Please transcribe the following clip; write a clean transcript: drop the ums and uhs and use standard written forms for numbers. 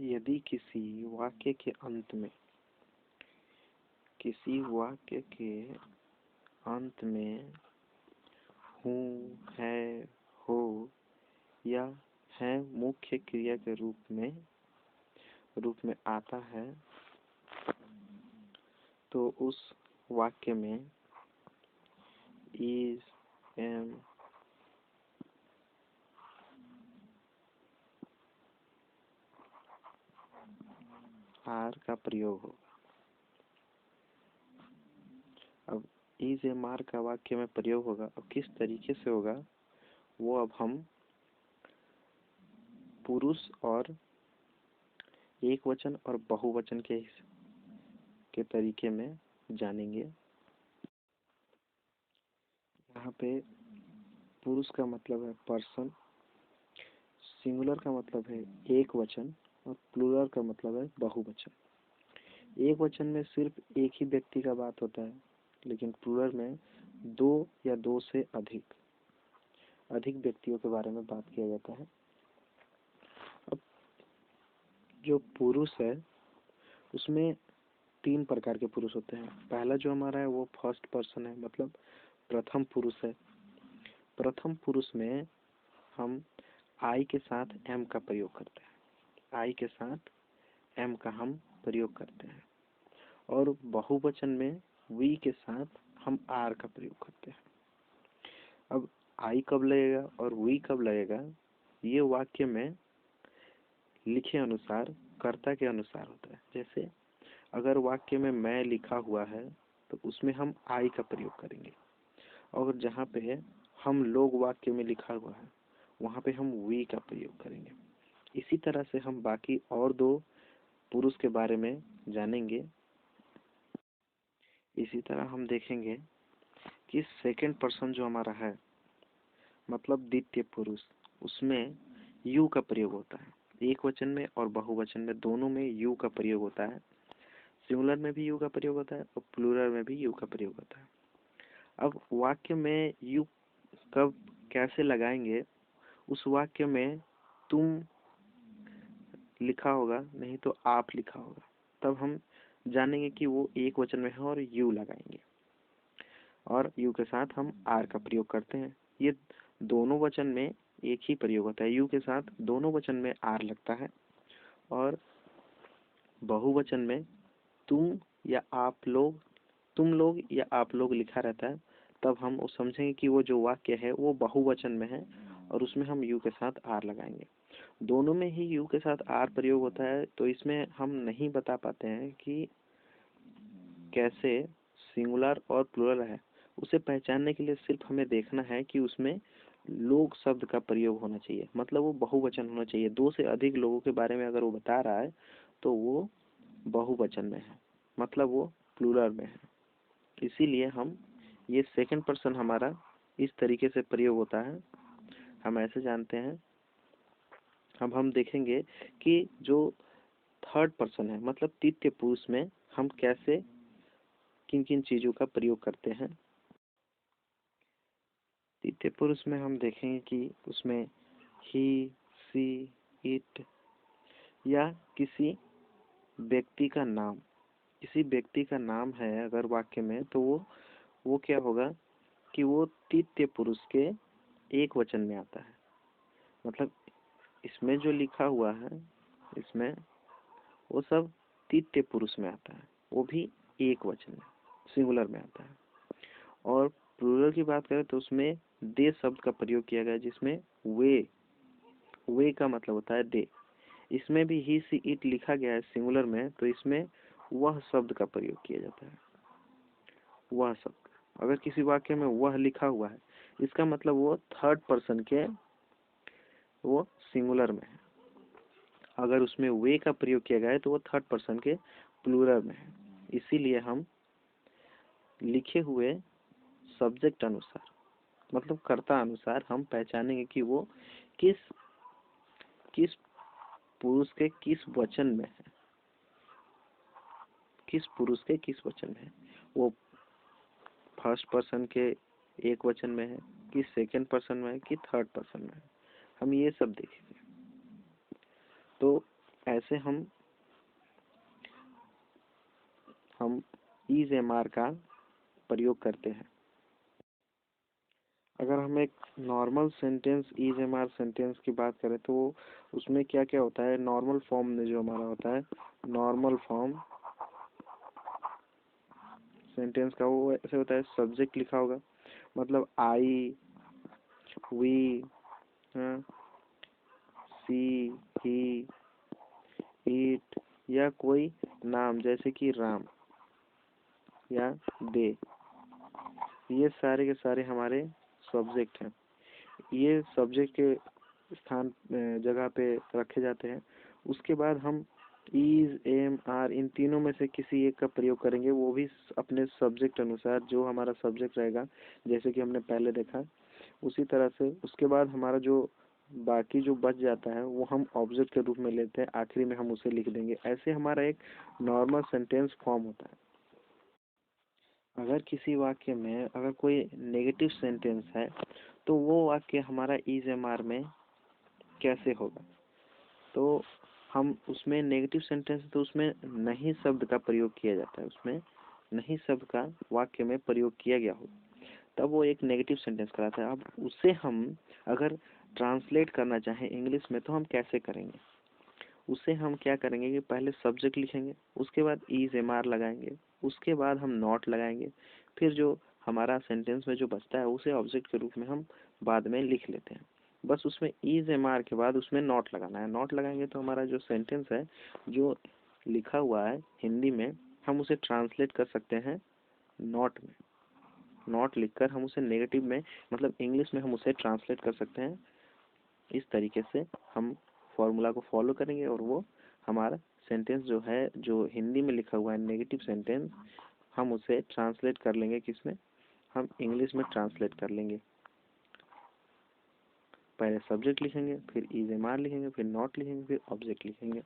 यदि किसी वाक्य के अंत में हूँ, है, हो या है मुख्य क्रिया के रूप में आता है तो उस वाक्य में इज, एम, आर का प्रयोग होगा। अब इज, एम, आर का वाक्य में प्रयोग होगा। अब किस तरीके से होगा वो अब हम पुरुष और एक वचन और बहुवचन के तरीके में जानेंगे। यहाँ पे पुरुष का मतलब है पर्सन, सिंगुलर का मतलब है एक वचन और प्लूरल का मतलब है बहुवचन। एक वचन में सिर्फ एक ही व्यक्ति का बात होता है, लेकिन प्लूरल में दो या दो से अधिक व्यक्तियों के बारे में बात किया जाता है। अब जो पुरुष है उसमें तीन प्रकार के पुरुष होते हैं। पहला जो हमारा है वो फर्स्ट पर्सन है, मतलब प्रथम पुरुष है। प्रथम पुरुष में हम आई के साथ एम का प्रयोग करते हैं। आई के साथ एम का हम प्रयोग करते हैं। और बहुवचन में वी के साथ हम आर का प्रयोग करते हैं। अब आई कब लगेगा और वी कब लगेगा, ये वाक्य में लिखे अनुसार, कर्ता के अनुसार होता है। जैसे अगर वाक्य में मैं लिखा हुआ है तो उसमें हम आई का प्रयोग करेंगे, और जहाँ पे हम लोग वाक्य में लिखा हुआ है वहाँ पे हम वी का प्रयोग करेंगे। इसी तरह से हम बाकी और दो पुरुष के बारे में जानेंगे। इसी तरह हम देखेंगे कि सेकंड पर्सन जो हमारा है, मतलब द्वितीय पुरुष, उसमें यू का प्रयोग होता है। एक वचन में और बहुवचन में दोनों में यू का प्रयोग होता है। सिंगुलर में भी यू का प्रयोग होता है और प्लूरल में भी यू का प्रयोग होता है। अब वाक्य में यू कब कैसे लगाएंगे, उस वाक्य में तुम लिखा होगा, नहीं तो आप लिखा होगा, तब हम जानेंगे कि वो एक वचन में है और यू लगाएंगे। और यू के साथ हम आर का प्रयोग करते हैं। ये दोनों वचन में एक ही प्रयोग होता है। यू के साथ दोनों वचन में आर लगता है, और बहुवचन में तुम या आप लोग, तुम लोग या आप लोग लिखा रहता है। तब हम समझेंगे कि वो जो वाक्य है वो बहुवचन में है और उसमें हम यू के साथ आर लगाएंगे। दोनों में ही यू के साथ आर प्रयोग होता है, तो इसमें हम नहीं बता पाते हैं कि कैसे सिंगुलर और प्लूरल है। उसे पहचानने के लिए सिर्फ हमें देखना है कि उसमें लोग शब्द का प्रयोग होना चाहिए, मतलब वो बहुवचन होना चाहिए। दो से अधिक लोगों के बारे में अगर वो बता रहा है तो वो बहुवचन में है, मतलब वो प्लूरल में है। इसीलिए हम ये सेकंड पर्सन हमारा इस तरीके से प्रयोग होता है, हम ऐसे जानते हैं। अब हम देखेंगे कि जो थर्ड पर्सन है, मतलब तृतीय पुरुष में हम कैसे किन किन चीजों का प्रयोग करते हैं। तृतीय पुरुष में हम देखेंगे कि उसमें ही, सी, इट या किसी व्यक्ति का नाम है अगर वाक्य में, तो वो क्या होगा कि वो तृतीय पुरुष के एक वचन में आता है। मतलब इसमें जो लिखा हुआ है इसमें वो सब तृतीय पुरुष में आता है, वो भी एक वचन में, सिंगुलर में आता है। और प्लूरल की बात करें तो उसमें दे शब्द का प्रयोग किया गया है, जिसमें वे का मतलब होता है दे। इसमें भी ही, सी, इट लिखा गया है सिंगुलर में, तो इसमें वह शब्द का प्रयोग किया जाता है। वह शब्द, अगर किसी वाक्य में वह लिखा हुआ है, इसका मतलब वो थर्ड पर्सन के, वो सिंगुलर में है। अगर उसमें वे का प्रयोग किया गया है तो वो थर्ड पर्सन के प्लूरल में है। इसीलिए हम लिखे हुए सब्जेक्ट अनुसार, मतलब कर्ता अनुसार, हम पहचानेंगे कि वो किस पुरुष के किस वचन में है, किस पुरुष के किस वचन में है। वो फर्स्ट पर्सन के एक वचन में है, कि सेकंड पर्सन में है, कि थर्ड पर्सन में है। हम ये सब देखेंगे। तो ऐसे हम इज एम आर का प्रयोग करते हैं। अगर हम एक normal sentence is M R sentence की बात करें तो उसमें क्या क्या होता है, नॉर्मल फॉर्म में जो हमारा होता है, नॉर्मल फॉर्म सेंटेंस का वो ऐसे होता है, सब्जेक्ट लिखा होगा, मतलब आई, वी, सी, ही, इट, या कोई नाम जैसे कि राम या दे, ये सारे के सारे हमारे सब्जेक्ट हैं। ये सब्जेक्ट के स्थान जगह पे रखे जाते हैं। उसके बाद हम इज, एम, आर इन तीनों में से किसी एक का प्रयोग करेंगे, वो भी अपने सब्जेक्ट अनुसार, जो हमारा सब्जेक्ट रहेगा जैसे कि हमने पहले देखा उसी तरह से। उसके बाद हमारा जो बाकी जो बच जाता है वो हम ऑब्जेक्ट के रूप में लेते हैं, आखिरी में हम उसे लिख देंगे। ऐसे हमारा एक नॉर्मल सेंटेंस फॉर्म होता है। अगर किसी वाक्य में अगर कोई नेगेटिव सेंटेंस है तो वो वाक्य हमारा इज एम आर में कैसे होगा, तो हम उसमें नेगेटिव सेंटेंस तो उसमें नहीं शब्द का प्रयोग किया जाता है, उसमें नहीं शब्द का वाक्य में प्रयोग किया गया हो तब वो एक नेगेटिव सेंटेंस कहलाता है। अब उसे हम अगर ट्रांसलेट करना चाहें इंग्लिश में तो हम कैसे करेंगे, उसे हम क्या करेंगे कि पहले सब्जेक्ट लिखेंगे, उसके बाद इज एम आर लगाएंगे, उसके बाद हम नॉट लगाएंगे, फिर जो हमारा सेंटेंस में जो बचता है उसे ऑब्जेक्ट के रूप में हम बाद में लिख लेते हैं। बस उसमें इज एम आर के बाद उसमें नॉट लगाना है। नॉट लगाएंगे तो हमारा जो सेंटेंस है जो लिखा हुआ है हिंदी में, हम उसे ट्रांसलेट कर सकते हैं नॉट में। नॉट लिखकर हम उसे नेगेटिव में, मतलब इंग्लिश में हम उसे ट्रांसलेट कर सकते हैं। इस तरीके से हम फॉर्मूला को फॉलो करेंगे और वो हमारा सेंटेंस जो है, जो हिंदी में लिखा हुआ है नेगेटिव सेंटेंस, हम उसे ट्रांसलेट कर लेंगे किसमें, हम इंग्लिश में ट्रांसलेट कर लेंगे। पहले सब्जेक्ट लिखेंगे, फिर इज एम आर लिखेंगे, फिर नॉट लिखेंगे, फिर ऑब्जेक्ट लिखेंगे।